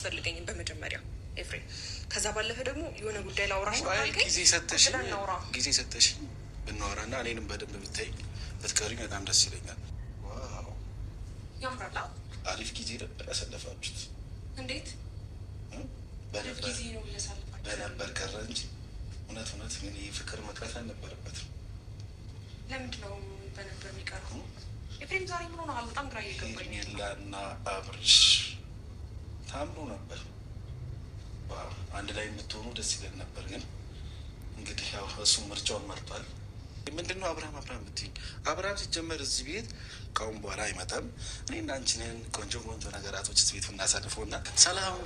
ፈልገኝም በመጀመሪያ ኤፍሬም ከዛ ባለፈ ደግሞ የሆነ ጉዳይ ላውራሽ ነው ካልከኝ ጊዜ ሰተሽ ብናወራና እኔንም በደንብ ብታይ ብትቀሪኝ በጣም ደስ ይለኛል። ዋው ያምራላ። አሪፍ ጊዜ ነበር ያሳለፋችሁት። እንዴት በነበር ቀረ እንጂ እውነት ምን ፍቅር መቅረት አልነበረበትም። ለምንድን ነው በነበር የሚቀረው? ኤፍሬም ዛሬ ምን ሆነሃል? በጣም ግራ እየገባኝ። ሄርሜላና አብርሽ ታምሩ ነበር። አንድ ላይ የምትሆኑ ደስ ይለን ነበር። ግን እንግዲህ ያው እሱ ምርጫውን መርጧል። ምንድነው አብርሃም ብትይኝ፣ አብርሃም ሲጀመር እዚህ ቤት ከአሁን በኋላ አይመጣም። እኔና አንቺንን ቆንጆ ነገራቶች እዚህ ቤት እናሳልፈው እና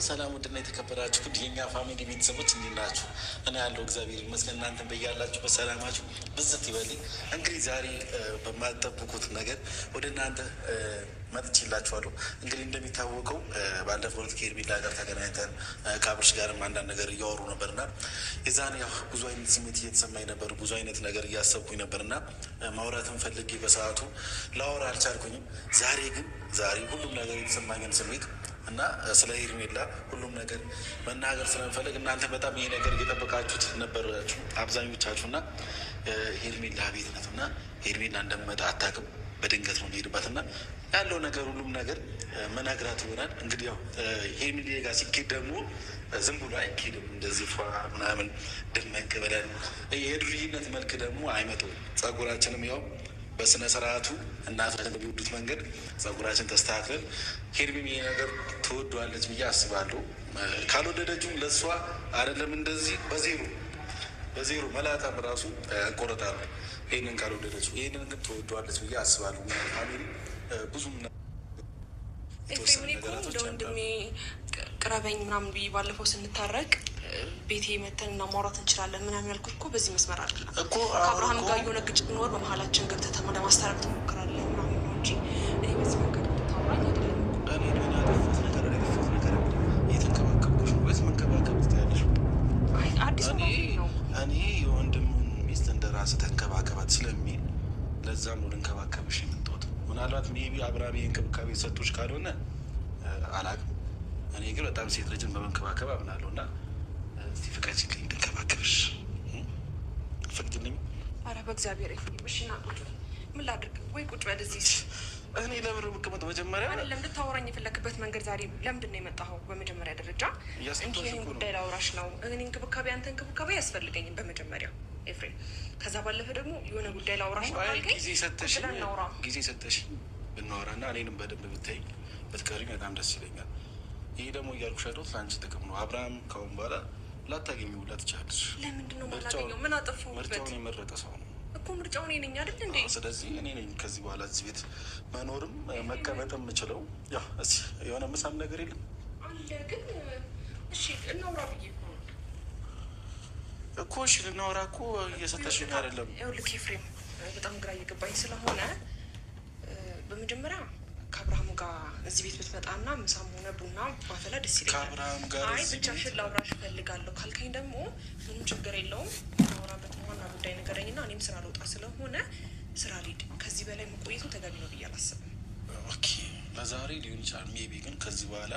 ሰላም ውድና የተከበራችሁ ውድ የኛ ፋሚሊ ቤተሰቦች እንዴት ናችሁ? እኔ ያለው እግዚአብሔር ይመስገን። እናንተን በያላችሁ በሰላማችሁ ብዝት ይበልኝ። እንግዲህ ዛሬ በማጠብቁት ነገር ወደ እናንተ መጥቼላችኋለሁ። እንግዲህ እንደሚታወቀው ባለፈው ከሄርሜላ ጋር ተገናኝተን ከአብርሽ ጋርም አንዳንድ ነገር እያወሩ ነበርና የዛኔ ያው ብዙ አይነት ስሜት እየተሰማኝ ነበር፣ ብዙ አይነት ነገር እያሰብኩኝ ነበርና ማውራትን ፈልጌ በሰዓቱ ላወራ አልቻልኩኝም። ዛሬ ሁሉም ነገር የተሰማኝን ስሜት እና ስለ ሄርሜላ ሁሉም ነገር መናገር ስለምፈልግ እናንተ በጣም ይሄ ነገር እየጠበቃችሁት ነበራችሁ አብዛኞቻችሁ። እና ሄርሜላ ቤት ናት እና ሄርሜላ እንደምመጣ አታውቅም። በድንገት ነው የሚሄድባት እና ያለው ነገር ሁሉም ነገር መናግራት ይሆናል። እንግዲህ ያው ሄርሜላ ጋር ሲኬድ ደግሞ ዝም ብሎ አይኬድም። እንደዚህ ፏ ምናምን ደመቅ ብለን የዱርዬነት መልክ ደግሞ አይመጣውም። ጸጉራችንም ያው በስነ ስርዓቱ እናቶች በሚወዱት መንገድ ጸጉራችን ተስተካክለን ሄርሜላ ይሄ ነገር ትወደዋለች ብዬ አስባለሁ። ካልወደደችውም ለእሷ አይደለም እንደዚህ በዜሮ መላጣም ራሱ እቆረጣለሁ። ይህንን ካልወደደችው ይህንን ግን ትወደዋለች ብዬ አስባለሁ። ብዙም እንደ ወንድሜ ቅረበኝ ምናምን ብዬ ባለፈው ስንታረቅ ቤቴ መተን እና ማውራት እንችላለን ምናምን ያልኩት እኮ በዚህ መስመር አይደለም እኮ። ከአብርሃም ጋር የሆነ ግጭት ኖር በመሀላችን ገብተህ ለማስታረቅ ትሞክራለህ ምናምን ነው እንጂ እኔ በዚህ መንገድ እንድታወራኝ አይደለም። እኔ ምን ያጠፋት ነገር እየተንከባከብኩሽ ነው ወይስ መንከባከብ ትያለሽ? አዲስ ነው። እኔ የወንድሙን ሚስት እንደ ራስህ ተንከባከባት ስለሚል ለዛም ነው ልንከባከብሽ የምትወጥ። ምናልባት ሜቢ አብርሃም እንክብካቤ ሰጥቶሽ ካልሆነ አላውቅም። እኔ ግን በጣም ሴት ልጅን በመንከባከብ አምናለሁ እና እስቲ ፍቃጅልኝ እንድንከባከብሽ ፈቅድልኝ። ኧረ በእግዚአብሔር እሺ ና ቁጭ በል። ምን ላድርግ? ወይ ቁጭ በል እዚህ። እኔ ለብር የምቀመጠው መጀመሪያ አይደለም ልታወራኝ የፈለክበት መንገድ ዛሬ ለምንድን ነው የመጣኸው? በመጀመሪያ ደረጃ እንጂ ይህን ጉዳይ ላውራሽ ነው። እኔ እንክብካቤ አንተ እንክብካቤ ያስፈልገኝም በመጀመሪያ ኤፍሬም። ከዛ ባለፈ ደግሞ የሆነ ጉዳይ ላውራሽ ነው ካልከኝ ጊዜ ሰተሽ ብናወራና እኔንም በደንብ ብታይ ብትቀሪኝ በጣም ደስ ይለኛል። ይህ ደግሞ እያልኩሽ ያለሁት ለአንቺ ጥቅም ነው። አብርሃም ከአሁን በኋላ ላታገኙ ሁላ ትችላለሽ። ለምንድን ነው የማላገኘው? ምን አጠፋሁበት? ምርጫውን የመረጠ ሰው ነው እኮ። ምርጫውን እኔ ነኝ አይደል እንዴ? ስለዚህ እኔ ነኝ ከዚህ በኋላ እዚህ ቤት መኖርም መቀመጥም የምችለው። ያ የሆነ ምሳም ነገር የለም አለ ግን እሺ እናውራ ብዬ እኮ እሺ ልናወራ እኮ እየሰጠሽኝ አይደለም። ይኸውልህ ኤፍሬም በጣም ግራ እየገባኝ ስለሆነ በመጀመሪያ ከአብርሃም ጋር እዚህ ቤት ብትመጣና ምሳም ሆነ ቡና ባፈላ ደስ ይለኛል። ከአብርሃም ጋር አይ ብቻሽን ላውራሽ እፈልጋለሁ ካልከኝ ደግሞ ምንም ችግር የለውም። እናወራበት ዋና ጉዳይ ንገረኝና እኔም ስራ ልወጣ ስለሆነ ስራ ልሂድ። ከዚህ በላይ መቆየቱ ተገቢ ነው ብዬ አላስብም። ኦኬ ለዛሬ ሊሆን ይችላል። ሜቢ ግን ከዚህ በኋላ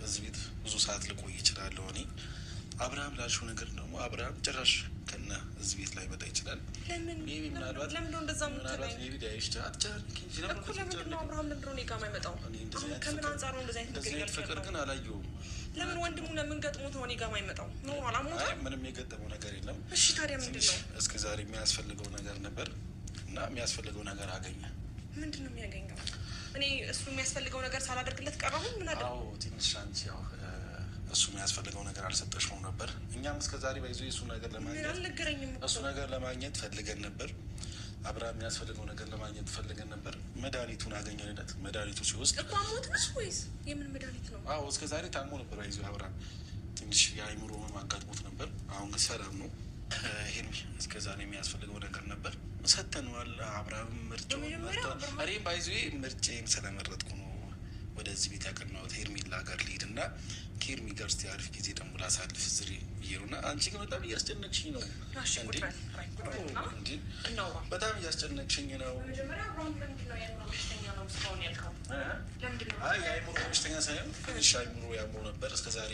እዚህ ቤት ብዙ ሰዓት ልቆይ ይችላለሁ። እኔ አብርሃም ላልሽው ነገር ደግሞ አብርሃም ጭራሽ ከነ እዚህ ቤት ላይ መጣ ይችላል። ለምን ምናልባት እንደዛ ምናልባት ሜቢ ዳይሽ እኮ ለምንድን ነው አብርሃም ለምንድን ነው እኔ ጋር የማይመጣው? ከምን አንጻር ነው እንደዚህ አይነት ፍቅር ግን አላየሁም። ለምን ወንድሙ ለምን ገጥሞት ነው እኔ ጋር የማይመጣው? ነው አላሞታ? ምንም የገጠመው ነገር የለም። እሺ ታዲያ ምንድን ነው? እስከ ዛሬ የሚያስፈልገው ነገር ነበር እና የሚያስፈልገው ነገር አገኘ። ምንድን ነው የሚያገኘው? እኔ እሱ የሚያስፈልገው ነገር ሳላደርግለት ቀረሁ። ምን አደረግ? አዎ ትንሽ አንቺ ያው እሱ የሚያስፈልገው ነገር አልሰጠሽውም ነበር። እኛም እስከ ዛሬ ባይዞ የእሱ ነገር ለማግኘት ፈልገን ነበር። አብርሃም የሚያስፈልገው ነገር ለማግኘት ፈልገን ነበር። መድኃኒቱን አገኘንለት። መድኃኒቱ ሲወስድ እኮ አሞት ነው ወይስ የምን መድኃኒት ነው? አዎ እስከ ዛሬ ታሞ ነበር። ባይዞ አብርሃም ትንሽ የአእምሮ ህመም አጋጥሞት ነበር። አሁን ግን ሰላም ነው። ይሄን እስከ ዛሬ የሚያስፈልገው ነገር ነበር ሰጥተነዋል። አብርሃም ምርጫውን መርጧል። እኔም ባይዞ ምርጬን ስለመረጥኩ ነው ወደዚህ ቤት ያቀናሁት። ሄርሜላ ጋር ልሂድ እና ከኤርሚ ጋር እስኪ አሪፍ ጊዜ ደግሞ ላሳልፍ ዝሬ ብዬ ነው። እና አንቺ ግን በጣም እያስጨነቅሽኝ ነው እንዴ? በጣም እያስጨነቅሽኝ ነው። የአይምሮ በሽተኛ ሳይሆን ትንሽ አይምሮ ያመው ነበር። እስከዛሬ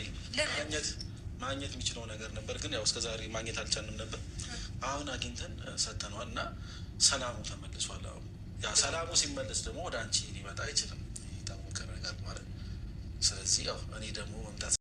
ማግኘት የሚችለው ነገር ነበር፣ ግን ያው እስከዛሬ ማግኘት አልቻልንም ነበር። አሁን አግኝተን ሰጥተነዋል እና ሰላሙ ተመልሷል። አሁን ያ ሰላሙ ሲመለስ ደግሞ ወደ አንቺ ሊመጣ አይችልም። የታወቀ ነገር ማለት። ስለዚህ ያው እኔ ደግሞ መምጣት